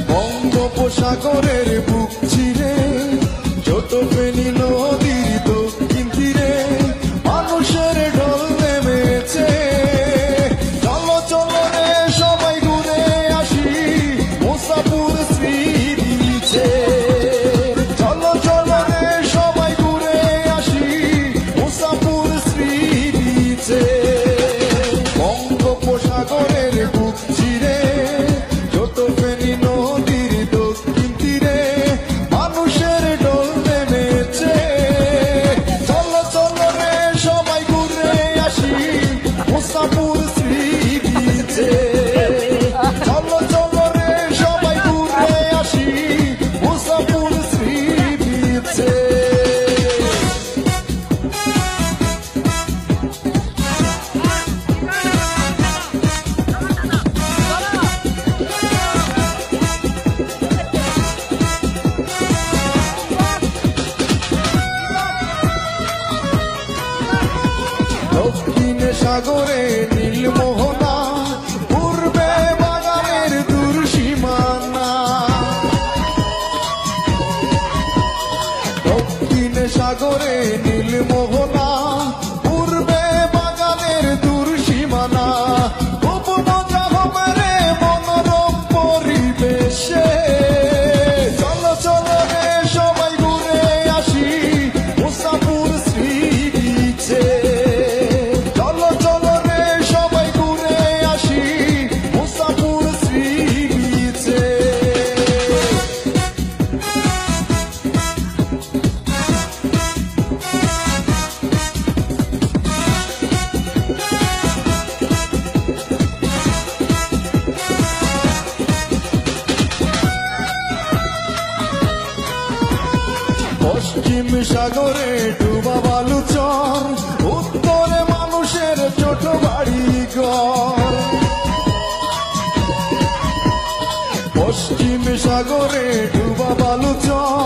বঙ্গোপসাগরের বুক চিরে ছোট ফেনী নদীর দক্ষিণ তীরে মানুষের ঢল নেমেছে। চলো চলো রে সবাই ঘুরে আসি মুসাপুর শ্রী বিচে। চলো চলো রে সবাই ঘুরে আসি মুসাপুর শ্রী বিচে। বঙ্গোপসাগরের বুক চিরে ছোট ফেনী নদীর দক্ষিণ তীরে মানুষের ঢল নেমেছে। চলো চলো রে সবাই ঘুরে আসি মুসাপুর শ্রী বিচে। চলো চলো রে সবাই ঘুরে আসি মুসাপুর শ্রী বিচে। দক্ষিণে সাগরে নীল মোহনা পূর্বে বাগানের দূর সীমানা। দক্ষিণে সাগরে নীল মোহনা পূর্বে বাগানের দূর সীমানা। খুব মজা হবে রে মনোরম পরিবেশে। চলো চলো রে সবাই ঘুরে আসি মুসাপুর শ্রী বিচে। চলো চলো রে সবাই ঘুরে আসি মুসাপুর শ্রী বিচে। পশ্চিম সাগরে ডুবা বালুচর উত্তরে মানুষের ছোট বাড়ি ঘর। পশ্চিম সাগরে ডুবা বালুচর